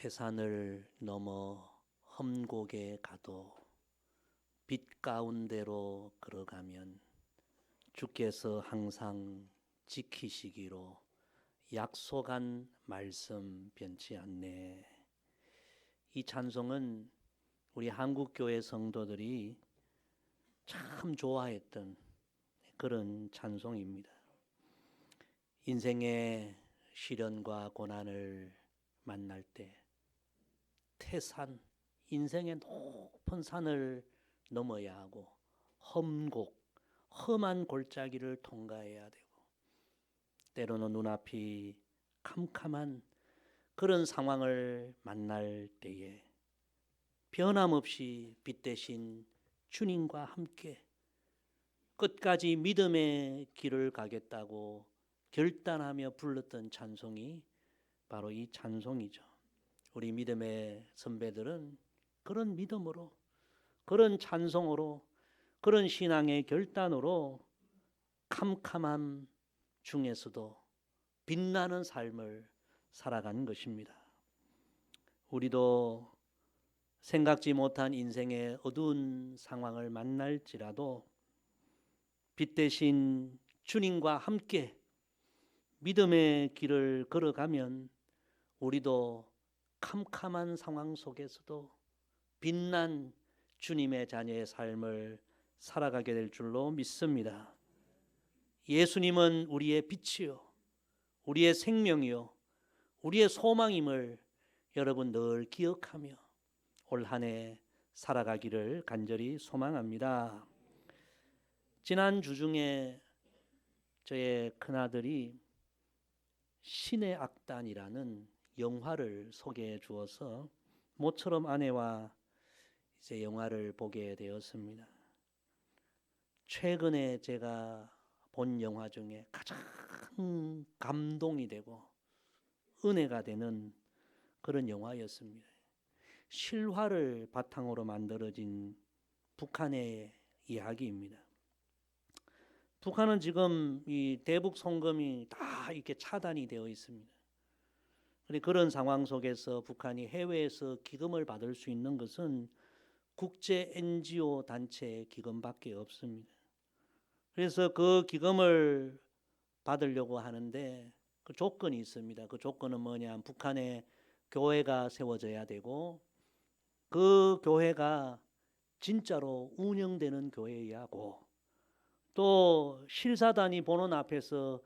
태산을 넘어 험곡에 가도 빛 가운데로 걸어가면 주께서 항상 지키시기로 약속한 말씀 변치 않네. 이 찬송은 우리 한국교회 성도들이 참 좋아했던 그런 찬송입니다. 인생의 시련과 고난을 만날 때 태산, 인생의 높은 산을 넘어야 하고 험곡, 험한 골짜기를 통과해야 되고 때로는 눈앞이 캄캄한 그런 상황을 만날 때에 변함없이 빛 대신 주님과 함께 끝까지 믿음의 길을 가겠다고 결단하며 불렀던 찬송이 바로 이 찬송이죠. 우리 믿음의 선배들은 그런 믿음으로, 그런 찬송으로, 그런 신앙의 결단으로 캄캄함 중에서도 빛나는 삶을 살아가는 것입니다. 우리도 생각지 못한 인생의 어두운 상황을 만날지라도 빛 대신 주님과 함께 믿음의 길을 걸어가면 우리도 캄캄한 상황 속에서도 빛난 주님의 자녀의 삶을 살아가게 될 줄로 믿습니다. 예수님은 우리의 빛이요, 우리의 생명이요, 우리의 소망임을 여러분 늘 기억하며 올 한 해 살아가기를 간절히 소망합니다. 지난 주 중에 저의 큰아들이 신의 악단이라는 영화를 소개해 주어서 모처럼 아내와 이제 영화를 보게 되었습니다. 최근에 제가 본 영화 중에 가장 감동이 되고 은혜가 되는 그런 영화였습니다. 실화를 바탕으로 만들어진 북한의 이야기입니다. 북한은 지금 이 대북 송금이 다 이렇게 차단이 되어 있습니다. 그런 상황 속에서 북한이 해외에서 기금을 받을 수 있는 것은 국제 NGO 단체 기금밖에 없습니다. 그래서 그 기금을 받으려고 하는데 그 조건이 있습니다. 그 조건은 뭐냐? 북한에 교회가 세워져야 되고 그 교회가 진짜로 운영되는 교회여야 하고 또 실사단이 보는 앞에서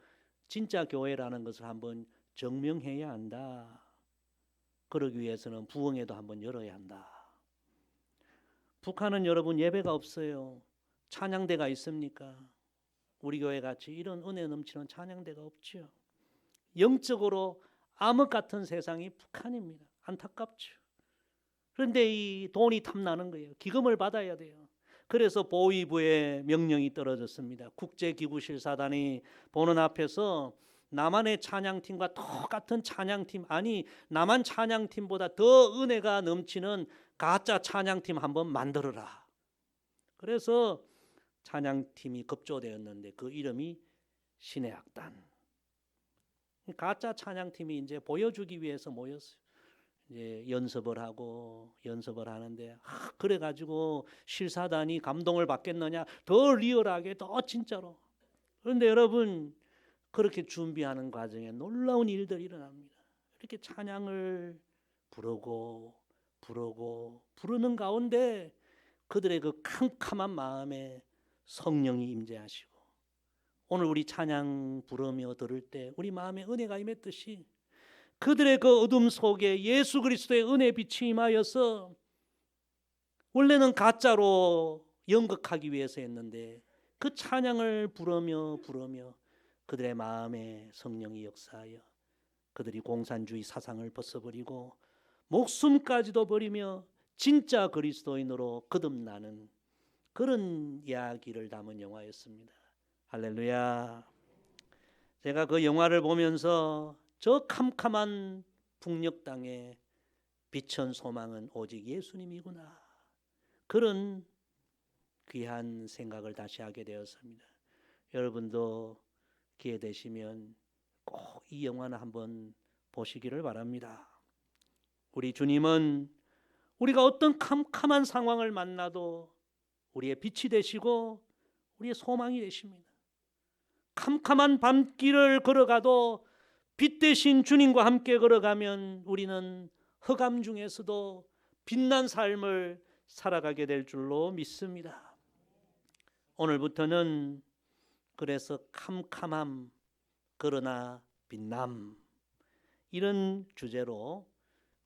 진짜 교회라는 것을 한번 증명해야 한다. 그러기 위해서는 부흥회도 한번 열어야 한다. 북한은 여러분 예배가 없어요. 찬양대가 있습니까? 우리 교회 같이 이런 은혜 넘치는 찬양대가 없죠. 영적으로 암흑 같은 세상이 북한입니다. 안타깝죠. 그런데 이 돈이 탐나는 거예요. 기금을 받아야 돼요. 그래서 보위부의 명령이 떨어졌습니다. 국제기구실사단이 보는 앞에서 남한의 찬양팀과 똑같은 찬양팀, 아니 남한 찬양팀보다 더 은혜가 넘치는 가짜 찬양팀 한번 만들어라. 그래서 찬양팀이 급조되었는데 그 이름이 신의 악단. 가짜 찬양팀이 이제 보여주기 위해서 모였어요. 이제 연습을 하는데 그래가지고 실사단이 감동을 받겠느냐? 더 리얼하게, 더 진짜로. 그런데 여러분 그렇게 준비하는 과정에 놀라운 일들이 일어납니다. 이렇게 찬양을 부르는 가운데 그들의 그 캄캄한 마음에 성령이 임재하시고 오늘 우리 찬양 부르며 들을 때 우리 마음에 은혜가 임했듯이 그들의 그 어둠 속에 예수 그리스도의 은혜 빛이 임하여서 원래는 가짜로 연극하기 위해서 했는데 그 찬양을 부르며 그들의 마음에 성령이 역사하여 그들이 공산주의 사상을 벗어버리고 목숨까지도 버리며 진짜 그리스도인으로 거듭나는 그런 이야기를 담은 영화였습니다. 할렐루야. 제가 그 영화를 보면서 저 캄캄한 북녘 땅에 비천 소망은 오직 예수님이구나. 그런 귀한 생각을 다시 하게 되었습니다. 여러분도 기회 되시면 꼭 이 영화는 한번 보시기를 바랍니다. 우리 주님은 우리가 어떤 캄캄한 상황을 만나도 우리의 빛이 되시고 우리의 소망이 되십니다. 캄캄한 밤길을 걸어가도 빛 대신 주님과 함께 걸어가면 우리는 흑암 중에서도 빛난 삶을 살아가게 될 줄로 믿습니다. 오늘부터는 그래서 캄캄함 그러나 빛남, 이런 주제로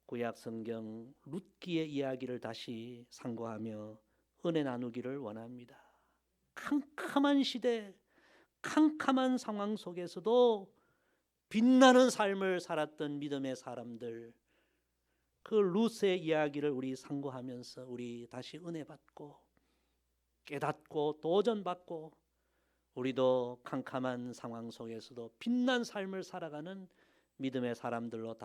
구약 성경 룻기의 이야기를 다시 상고하며 은혜 나누기를 원합니다. 캄캄한 시대, 캄캄한 상황 속에서도 빛나는 삶을 살았던 믿음의 사람들, 그 룻의 이야기를 우리 상고하면서 우리 다시 은혜 받고 깨닫고 도전받고 우리도 캄캄한 상황 속에서도 빛난 삶을 살아가는 믿음의 사람들로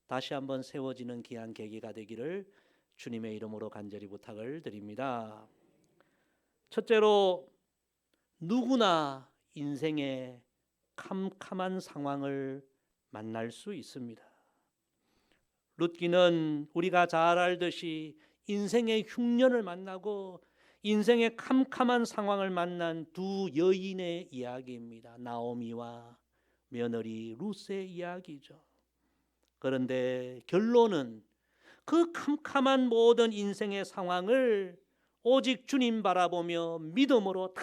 다시 한번 세워지는 귀한 계기가 되기를 주님의 이름으로 간절히 부탁을 드립니다. 첫째로, 누구나 인생의 캄캄한 상황을 만날 수 있습니다. 룻기는 우리가 잘 알듯이 인생의 흉년을 만나고 인생의 캄캄한 상황을 만난 두 여인의 이야기입니다. 나오미와 며느리 룻의 이야기죠. 그런데 결론은 그 캄캄한 모든 인생의 상황을 오직 주님 바라보며 믿음으로 다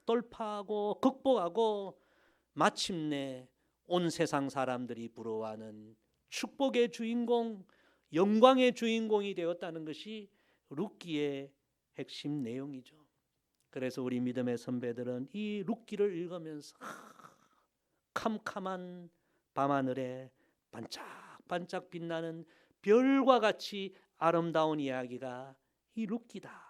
돌파하고 극복하고 마침내 온 세상 사람들이 부러워하는 축복의 주인공, 영광의 주인공이 되었다는 것이 룻기의 핵심 내용이죠. 그래서 우리 믿음의 선배들은 이 룻기를 읽으면서 캄캄한 밤하늘에 반짝반짝 빛나는 별과 같이 아름다운 이야기가 이 룻기다.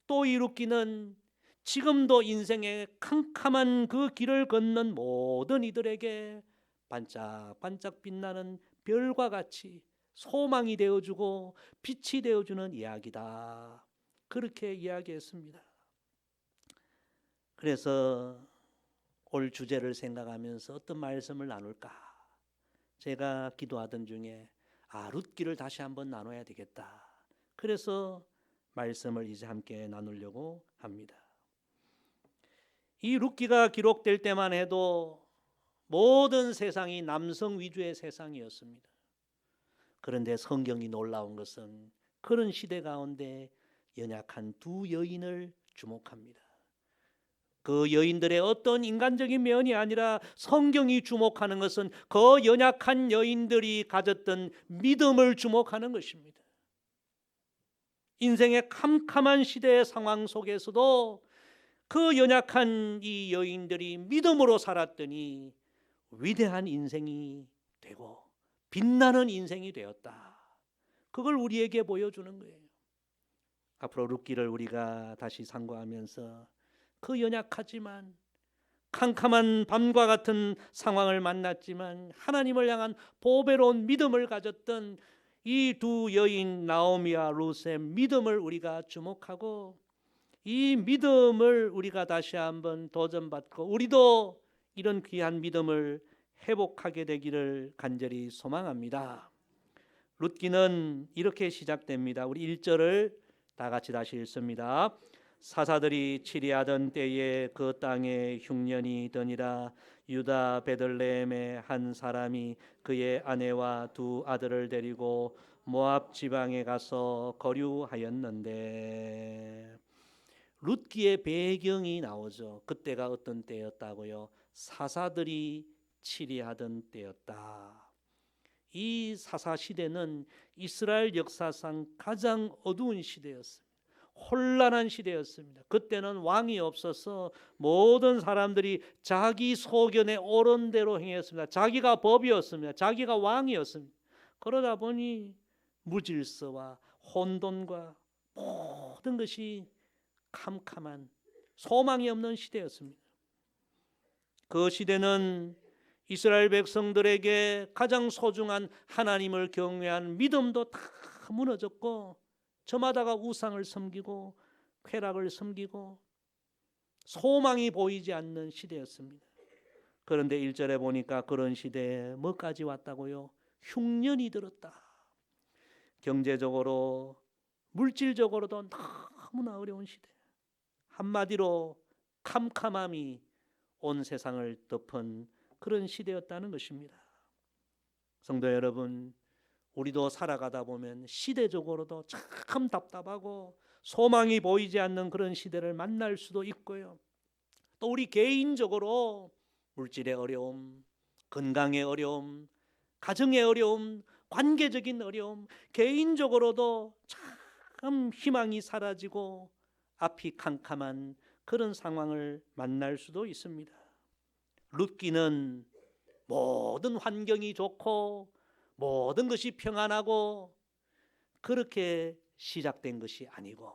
또 이 룻기는 지금도 인생의 캄캄한 그 길을 걷는 모든 이들에게 반짝반짝 빛나는 별과 같이 소망이 되어주고 빛이 되어주는 이야기다. 그렇게 이야기했습니다. 그래서 올 주제를 생각하면서 어떤 말씀을 나눌까? 제가 기도하던 중에 룻기를 다시 한번 나눠야 되겠다. 그래서 말씀을 이제 함께 나누려고 합니다. 이 룻기가 기록될 때만 해도 모든 세상이 남성 위주의 세상이었습니다. 그런데 성경이 놀라운 것은 그런 시대 가운데 연약한 두 여인을 주목합니다. 그 여인들의 어떤 인간적인 면이 아니라 성경이 주목하는 것은 그 연약한 여인들이 가졌던 믿음을 주목하는 것입니다. 인생의 캄캄한 시대의 상황 속에서도 그 연약한 이 여인들이 믿음으로 살았더니 위대한 인생이 되고 빛나는 인생이 되었다. 그걸 우리에게 보여주는 거예요. 앞으로 룻기를 우리가 다시 상고하면서 그 연약하지만 캄캄한 밤과 같은 상황을 만났지만 하나님을 향한 보배로운 믿음을 가졌던 이 두 여인 나오미와 룻의 믿음을 우리가 주목하고 이 믿음을 우리가 다시 한번 도전받고 우리도 이런 귀한 믿음을 회복하게 되기를 간절히 소망합니다. 룻기는 이렇게 시작됩니다. 우리 1절을 다 같이 다시 읽습니다. 사사들이 치리하던 때에 그 땅에 흉년이 드니라. 유다 베들레헴의 한 사람이 그의 아내와 두 아들을 데리고 모압 지방에 가서 거류하였는데, 룻기의 배경이 나오죠. 그때가 어떤 때였다고요? 사사들이 치리하던 때였다. 이 사사 시대는 이스라엘 역사상 가장 어두운 시대였습니다. 혼란한 시대였습니다. 그때는 왕이 없어서 모든 사람들이 자기 소견에 옳은 대로 행했습니다. 자기가 법이었습니다. 자기가 왕이었습니다. 그러다 보니 무질서와 혼돈과 모든 것이 캄캄한 소망이 없는 시대였습니다. 그 시대는 이스라엘 백성들에게 가장 소중한 하나님을 경외한 믿음도 다 무너졌고 저마다가 우상을 섬기고 쾌락을 섬기고 소망이 보이지 않는 시대였습니다. 그런데 1절에 보니까 그런 시대에 뭐까지 왔다고요? 흉년이 들었다. 경제적으로, 물질적으로도 너무나 어려운 시대. 한마디로 캄캄함이 온 세상을 덮은 그런 시대였다는 것입니다. 성도 여러분, 우리도 살아가다 보면 시대적으로도 참 답답하고 소망이 보이지 않는 그런 시대를 만날 수도 있고요. 또 우리 개인적으로 물질의 어려움, 건강의 어려움, 가정의 어려움, 관계적인 어려움, 개인적으로도 참 희망이 사라지고 앞이 캄캄한 그런 상황을 만날 수도 있습니다. 룻기는 모든 환경이 좋고 모든 것이 평안하고 그렇게 시작된 것이 아니고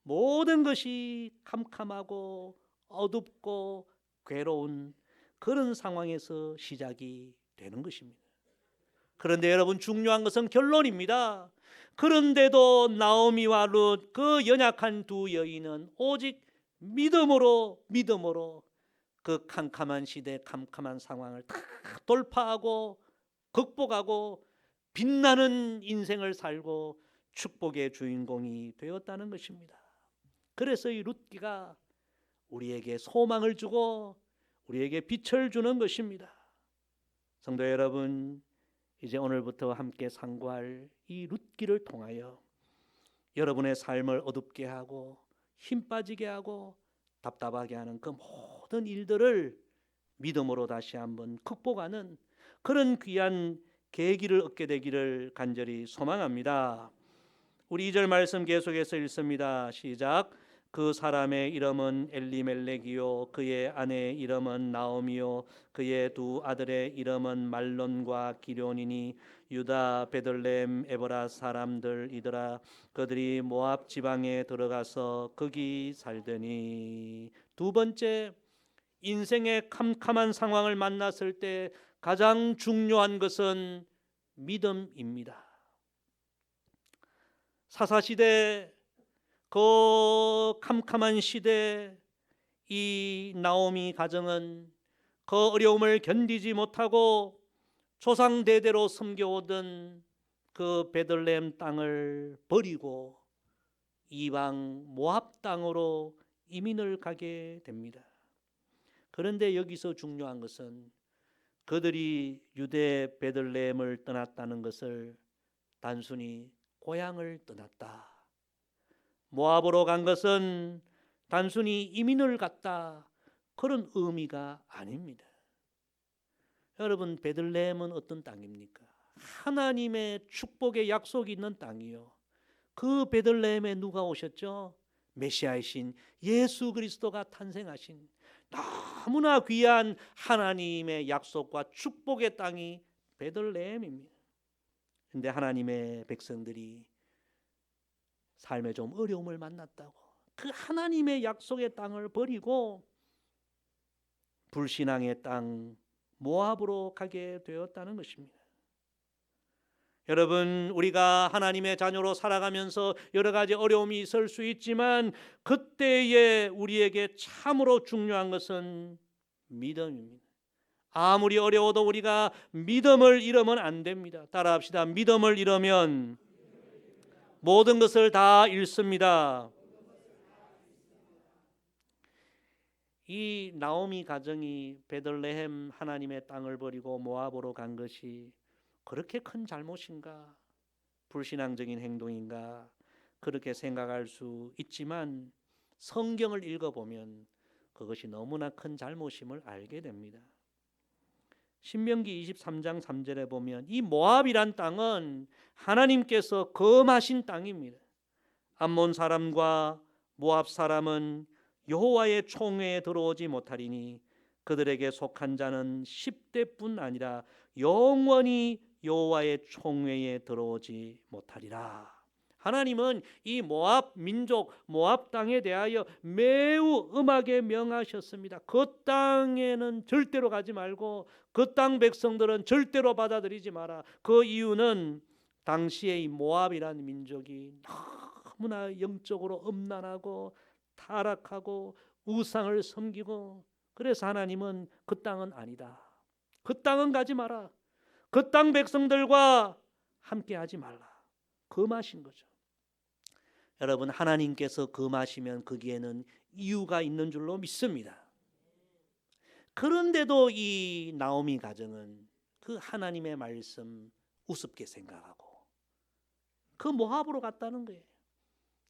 모든 것이 캄캄하고 어둡고 괴로운 그런 상황에서 시작이 되는 것입니다. 그런데 여러분, 중요한 것은 결론입니다. 그런데도 나오미와 룻, 그 연약한 두 여인은 오직 믿음으로 그 캄캄한 시대, 캄캄한 상황을 다 돌파하고 극복하고 빛나는 인생을 살고 축복의 주인공이 되었다는 것입니다. 그래서 이 룻기가 우리에게 소망을 주고 우리에게 빛을 주는 것입니다. 성도 여러분, 이제 오늘부터 함께 상고할 이 룻기를 통하여 여러분의 삶을 어둡게 하고 힘 빠지게 하고 답답하게 하는 그 모든 일들을 믿음으로 다시 한번 극복하는 그런 귀한 계기를 얻게 되기를 간절히 소망합니다. 우리 2절 말씀 계속해서 읽습니다. 시작. 그 사람의 이름은 엘리멜렉이요 그의 아내의 이름은 나오미요 그의 두 아들의 이름은 말론과 기럯이니 유다 베들레헴 에브라 사람들이더라. 그들이 모압 지방에 들어가서 거기 살더니. 두 번째, 인생의 캄캄한 상황을 만났을 때 가장 중요한 것은 믿음입니다. 사사시대, 그 캄캄한 시대, 이 나오미 가정은 그 어려움을 견디지 못하고 조상 대대로 섬겨오던 그 베들레헴 땅을 버리고 이방 모압 땅으로 이민을 가게 됩니다. 그런데 여기서 중요한 것은 그들이 유대 베들레헴을 떠났다는 것을 단순히 고향을 떠났다, 모압으로 간 것은 단순히 이민을 갔다, 그런 의미가 아닙니다. 여러분, 베들레헴은 어떤 땅입니까? 하나님의 축복의 약속이 있는 땅이요. 그 베들레헴에 누가 오셨죠? 메시아이신 예수 그리스도가 탄생하신 너무나 귀한 하나님의 약속과 축복의 땅이 베들레헴입니다. 그런데 하나님의 백성들이 삶에 좀 어려움을 만났다고 그 하나님의 약속의 땅을 버리고 불신앙의 땅 모압으로 가게 되었다는 것입니다. 여러분, 우리가 하나님의 자녀로 살아가면서 여러 가지 어려움이 있을 수 있지만 그때에 우리에게 참으로 중요한 것은 믿음입니다. 아무리 어려워도 우리가 믿음을 잃으면 안 됩니다. 따라합시다. 믿음을 잃으면 모든 것을 다 잃습니다. 이 나오미 가정이 베들레헴 하나님의 땅을 버리고 모압으로 간 것이 그렇게 큰 잘못인가, 불신앙적인 행동인가, 그렇게 생각할 수 있지만 성경을 읽어보면 그것이 너무나 큰 잘못임을 알게 됩니다. 신명기 23장 3절에 보면 이 모압이란 땅은 하나님께서 검하신 땅입니다. 암몬 사람과 모압 사람은 여호와의 총회에 들어오지 못하리니 그들에게 속한 자는 10대뿐 아니라 영원히 여호와의 총회에 들어오지 못하리라. 하나님은 이 모압 민족, 모압 땅에 대하여 매우 엄하게 명하셨습니다. 그 땅에는 절대로 가지 말고 그 땅 백성들은 절대로 받아들이지 마라. 그 이유는 당시에 이 모압이라는 민족이 너무나 영적으로 음란하고 타락하고 우상을 섬기고, 그래서 하나님은 그 땅은 아니다, 그 땅은 가지 마라, 그 땅 백성들과 함께 하지 말라. 금하신 거죠. 여러분, 하나님께서 금하시면 거기에는 이유가 있는 줄로 믿습니다. 그런데도 이 나오미 가정은 그 하나님의 말씀 우습게 생각하고 그 모압으로 갔다는 거예요.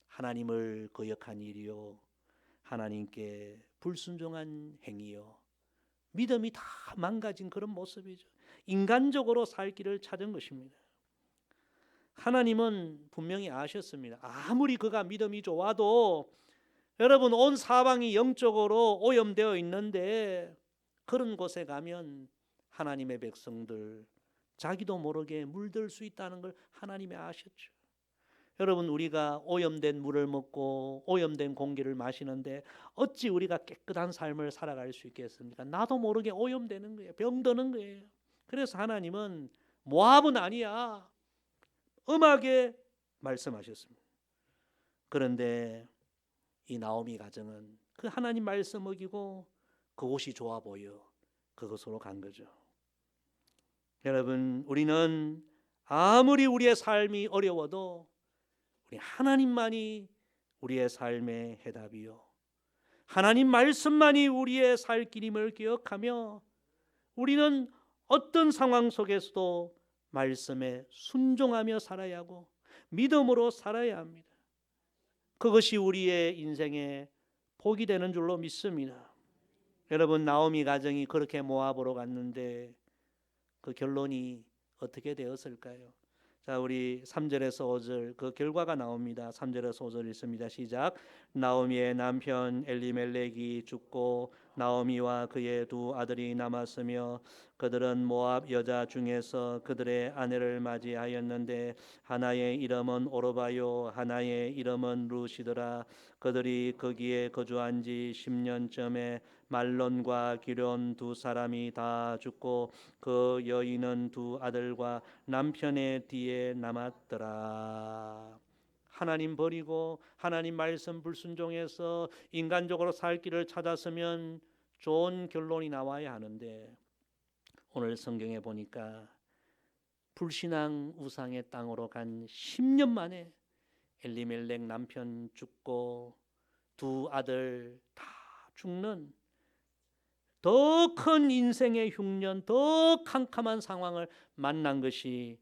하나님을 거역한 일이요, 하나님께 불순종한 행위요, 믿음이 다 망가진 그런 모습이죠. 인간적으로 살 길을 찾은 것입니다. 하나님은 분명히 아셨습니다. 아무리 그가 믿음이 좋아도 여러분, 온 사방이 영적으로 오염되어 있는데 그런 곳에 가면 하나님의 백성들 자기도 모르게 물들 수 있다는 걸 하나님이 아셨죠. 여러분, 우리가 오염된 물을 먹고 오염된 공기를 마시는데 어찌 우리가 깨끗한 삶을 살아갈 수 있겠습니까? 나도 모르게 오염되는 거예요. 병드는 거예요. 그래서 하나님은 모압은 아니야, 엄하게 말씀하셨습니다. 그런데 이 나오미 가정은 그 하나님 말씀 어기고 그곳이 좋아 보여 그것으로 간 거죠. 여러분, 우리는 아무리 우리의 삶이 어려워도 우리 하나님만이 우리의 삶의 해답이요, 하나님 말씀만이 우리의 살 길임을 기억하며 우리는 어떤 상황 속에서도 말씀에 순종하며 살아야 하고 믿음으로 살아야 합니다. 그것이 우리의 인생의 복이 되는 줄로 믿습니다. 여러분, 나오미 가정이 그렇게 모압으로 갔는데 그 결론이 어떻게 되었을까요? 자, 우리 3절에서 5절 그 결과가 나옵니다. 3절에서 5절 읽습니다. 시작. 나오미의 남편 엘리멜렉이 죽고 나오미와 그의 두 아들이 남았으며 그들은 모압 여자 중에서 그들의 아내를 맞이하였는데 하나의 이름은 오르바요 하나의 이름은 루시더라. 그들이 거기에 거주한 지 10년쯤에 말론과 기럨 두 사람이 다 죽고 그 여인은 두 아들과 남편의 뒤에 남았더라. 하나님 버리고 하나님 말씀 불순종해서 인간적으로 살 길을 찾았으면 좋은 결론이 나와야 하는데 오늘 성경에 보니까 불신앙 우상의 땅으로 간 10년 만에 엘리멜렉 남편 죽고 두 아들 다 죽는 더 큰 인생의 흉년, 더 캄캄한 상황을 만난 것이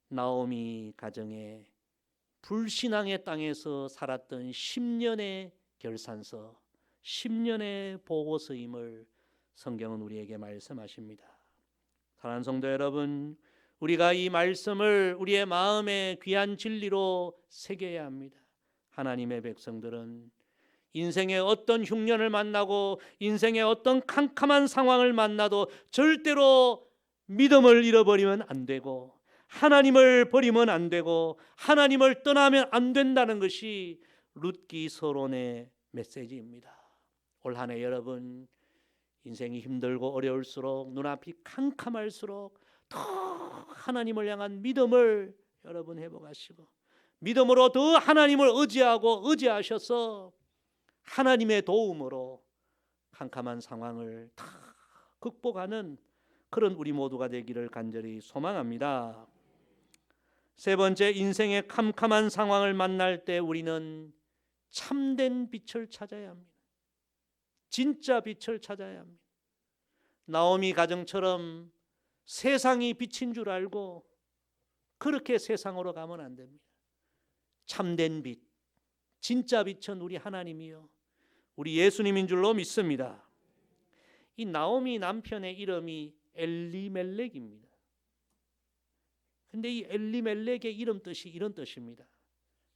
나오미 가정의 불신앙의 땅에서 살았던 10년의 결산서, 10년의 보고서임을 성경은 우리에게 말씀하십니다. 사랑하는 성도 여러분, 우리가 이 말씀을 우리의 마음의 귀한 진리로 새겨야 합니다. 하나님의 백성들은 인생의 어떤 흉년을 만나고 인생의 어떤 캄캄한 상황을 만나도 절대로 믿음을 잃어버리면 안 되고 하나님을 버리면 안 되고 하나님을 떠나면 안 된다는 것이 룻기 서론의 메시지입니다. 올 한 해 여러분, 인생이 힘들고 어려울수록 눈앞이 캄캄할수록 더 하나님을 향한 믿음을 여러분 회복하시고 믿음으로 더 하나님을 의지하셔서 하나님의 도움으로 캄캄한 상황을 다 극복하는 그런 우리 모두가 되기를 간절히 소망합니다. 세 번째, 인생의 캄캄한 상황을 만날 때 우리는 참된 빛을 찾아야 합니다. 진짜 빛을 찾아야 합니다. 나오미 가정처럼 세상이 빛인 줄 알고 그렇게 세상으로 가면 안 됩니다. 참된 빛, 진짜 빛은 우리 하나님이요, 우리 예수님인 줄로 믿습니다. 이 나오미 남편의 이름이 엘리멜렉입니다. 근데 이 엘리멜렉의 이름 뜻이 이런 뜻입니다.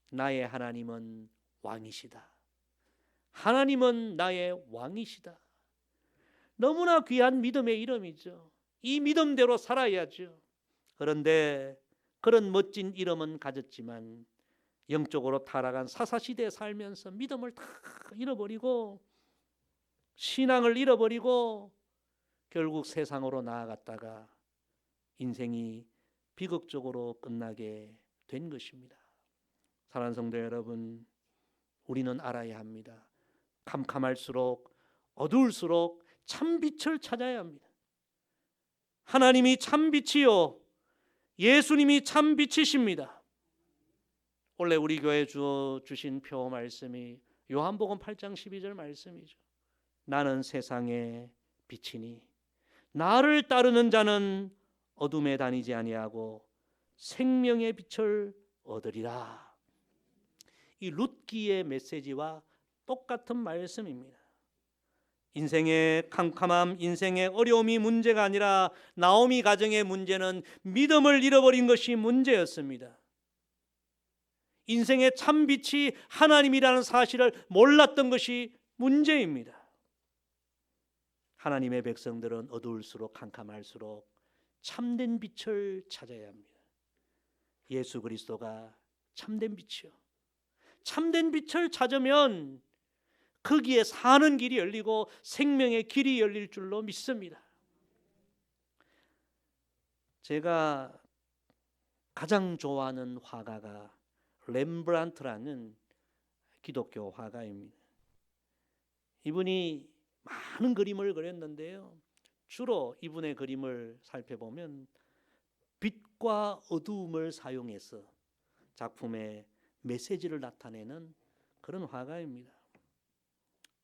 나의 하나님은 왕이시다. 하나님은 나의 왕이시다. 너무나 귀한 믿음의 이름이죠. 이 믿음대로 살아야죠. 그런데 그런 멋진 이름은 가졌지만 영적으로 타락한 사사시대에 살면서 믿음을 다 잃어버리고 신앙을 잃어버리고 결국 세상으로 나아갔다가 인생이 비극적으로 끝나게 된 것입니다. 사랑하는 성도 여러분, 우리는 알아야 합니다. 캄캄할수록 어두울수록 참빛을 찾아야 합니다. 하나님이 참빛이요, 예수님이 참빛이십니다. 원래 우리 교회 주신 표 말씀이 요한복음 8장 12절 말씀이죠. 나는 세상의 빛이니 나를 따르는 자는 어둠에 다니지 아니하고 생명의 빛을 얻으리라. 이 룻기의 메시지와 똑같은 말씀입니다. 인생의 캄캄함, 인생의 어려움이 문제가 아니라 나오미 가정의 문제는 믿음을 잃어버린 것이 문제였습니다. 인생의 참빛이 하나님이라는 사실을 몰랐던 것이 문제입니다. 하나님의 백성들은 어두울수록 캄캄할수록 참된 빛을 찾아야 합니다. 예수 그리스도가 참된 빛이요. 참된 빛을 찾으면 거기에 사는 길이 열리고 생명의 길이 열릴 줄로 믿습니다. 제가 가장 좋아하는 화가가 렘브란트라는 기독교 화가입니다. 이분이 많은 그림을 그렸는데요. 주로 이분의 그림을 살펴보면 빛과 어두움을 사용해서 작품의 메시지를 나타내는 그런 화가입니다.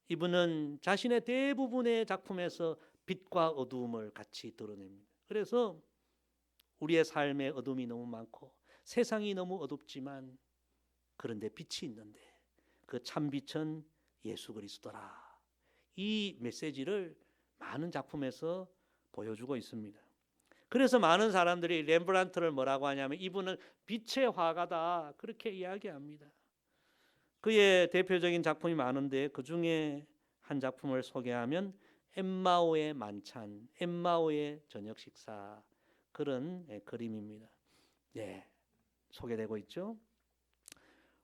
이분은 자신의 대부분의 작품에서 빛과 어두움을 같이 드러냅니다. 그래서 우리의 삶에 어둠이 너무 많고 세상이 너무 어둡지만 그런데 빛이 있는데 그 참빛은 예수 그리스도라. 이 메시지를 많은 작품에서 보여주고 있습니다. 그래서 많은 사람들이 렘브란트를 뭐라고 하냐면 이분은 빛의 화가다 그렇게 이야기합니다. 그의 대표적인 작품이 많은데 그 중에 한 작품을 소개하면 엠마오의 만찬, 엠마오의 저녁 식사 그런 그림입니다. 네, 소개되고 있죠.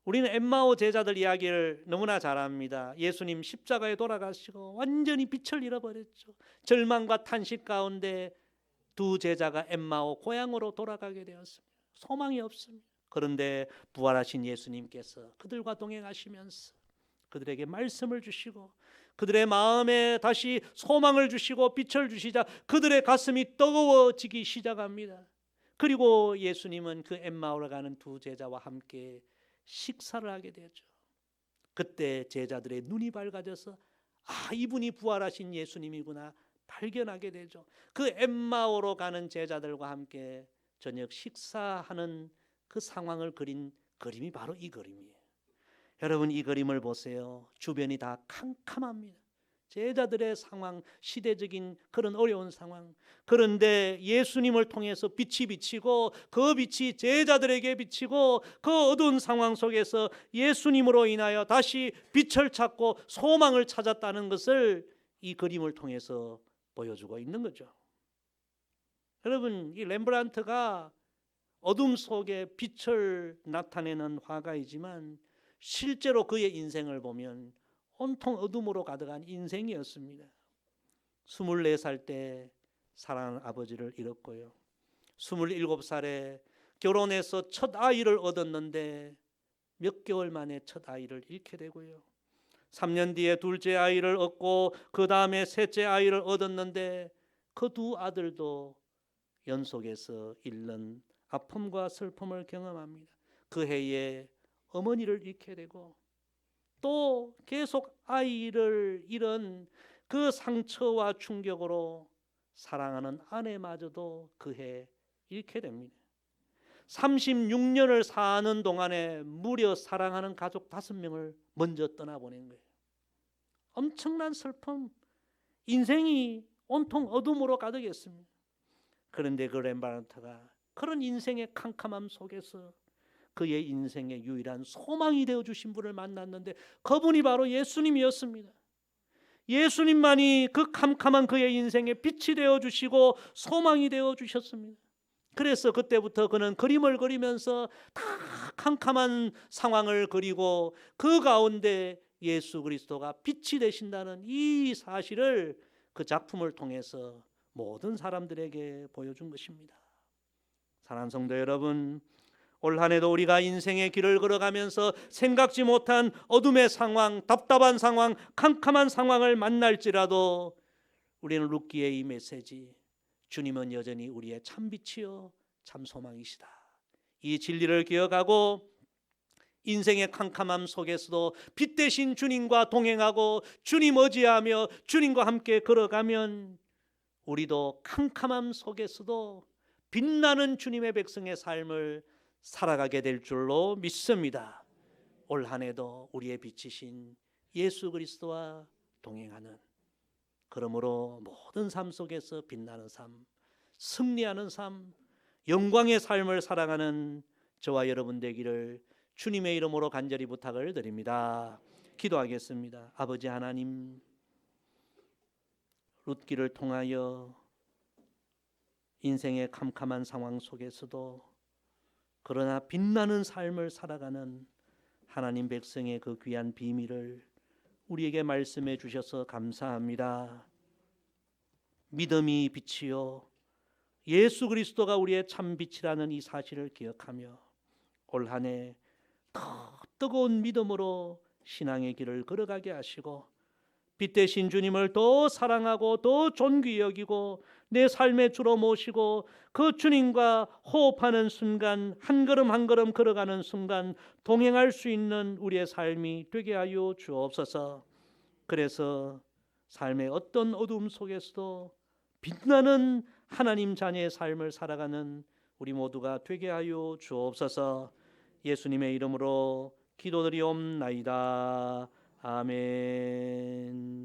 우리는 엠마오 제자들 이야기를 너무나 잘 압니다. 예수님 십자가에 돌아가시고 완전히 빛을 잃어버렸죠. 절망과 탄식 가운데 두 제자가 엠마오 고향으로 돌아가게 되었습니다. 소망이 없습니다. 그런데 부활하신 예수님께서 그들과 동행하시면서 그들에게 말씀을 주시고 그들의 마음에 다시 소망을 주시고 빛을 주시자 그들의 가슴이 뜨거워지기 시작합니다. 그리고 예수님은 그 엠마오로 가는 두 제자와 함께 식사를 하게 되죠. 그때 제자들의 눈이 밝아져서 이분이 부활하신 예수님이구나 발견하게 되죠. 그 엠마오로 가는 제자들과 함께 저녁 식사하는 그 상황을 그린 그림이 바로 이 그림이에요. 여러분 이 그림을 보세요. 주변이 다 캄캄합니다. 제자들의 상황, 시대적인 그런 어려운 상황. 그런데 예수님을 통해서 빛이 비치고 그 빛이 제자들에게 비치고 그 어두운 상황 속에서 예수님으로 인하여 다시 빛을 찾고 소망을 찾았다는 것을 이 그림을 통해서 보여주고 있는 거죠. 여러분 이 렘브란트가 어둠 속에 빛을 나타내는 화가이지만 실제로 그의 인생을 보면 온통 어둠으로 가득한 인생이었습니다. 24살 때 사랑하는 아버지를 잃었고요. 27살에 결혼해서 첫 아이를 얻었는데 몇 개월 만에 첫 아이를 잃게 되고요. 3년 뒤에 둘째 아이를 얻고 그 다음에 셋째 아이를 얻었는데 그 두 아들도 연속해서 잃는 아픔과 슬픔을 경험합니다. 그 해에 어머니를 잃게 되고 또 계속 아이를 잃은 그 상처와 충격으로 사랑하는 아내마저도 그해 잃게 됩니다. 36년을 사는 동안에 무려 사랑하는 가족 5명을 먼저 떠나보낸 거예요. 엄청난 슬픔, 인생이 온통 어둠으로 가득했습니다. 그런데 그 렘브란트가 그런 인생의 캄캄함 속에서 그의 인생의 유일한 소망이 되어주신 분을 만났는데 그분이 바로 예수님이었습니다. 예수님만이 그 캄캄한 그의 인생에 빛이 되어주시고 소망이 되어주셨습니다. 그래서 그때부터 그는 그림을 그리면서 다 캄캄한 상황을 그리고 그 가운데 예수 그리스도가 빛이 되신다는 이 사실을 그 작품을 통해서 모든 사람들에게 보여준 것입니다. 사랑하는 성도 여러분, 올 한 해도 우리가 인생의 길을 걸어가면서 생각지 못한 어둠의 상황, 답답한 상황, 캄캄한 상황을 만날지라도 우리는 룻기의 이 메시지, 주님은 여전히 우리의 참빛이요 참 소망이시다. 이 진리를 기억하고 인생의 캄캄함 속에서도 빛 대신 주님과 동행하고 주님 의지하며 주님과 함께 걸어가면 우리도 캄캄함 속에서도 빛나는 주님의 백성의 삶을 살아가게 될 줄로 믿습니다. 올 한 해도 우리의 빛이신 예수 그리스도와 동행하는, 그러므로 모든 삶 속에서 빛나는 삶, 승리하는 삶, 영광의 삶을 살아가는 저와 여러분 되기를 주님의 이름으로 간절히 부탁을 드립니다. 기도하겠습니다. 아버지 하나님, 룻기를 통하여 인생의 캄캄한 상황 속에서도 그러나 빛나는 삶을 살아가는 하나님 백성의 그 귀한 비밀을 우리에게 말씀해 주셔서 감사합니다. 믿음이 빛이요 예수 그리스도가 우리의 참 빛이라는 이 사실을 기억하며 올 한 해 더 뜨거운 믿음으로 신앙의 길을 걸어가게 하시고 빛 대신 주님을 더 사랑하고 더 존귀히 여기고 내 삶의 주로 모시고 그 주님과 호흡하는 순간, 한 걸음 한 걸음 걸어가는 순간 동행할 수 있는 우리의 삶이 되게 하여 주옵소서. 그래서 삶의 어떤 어두움 속에서도 빛나는 하나님 자녀의 삶을 살아가는 우리 모두가 되게 하여 주옵소서. 예수님의 이름으로 기도드리옵나이다. 아멘.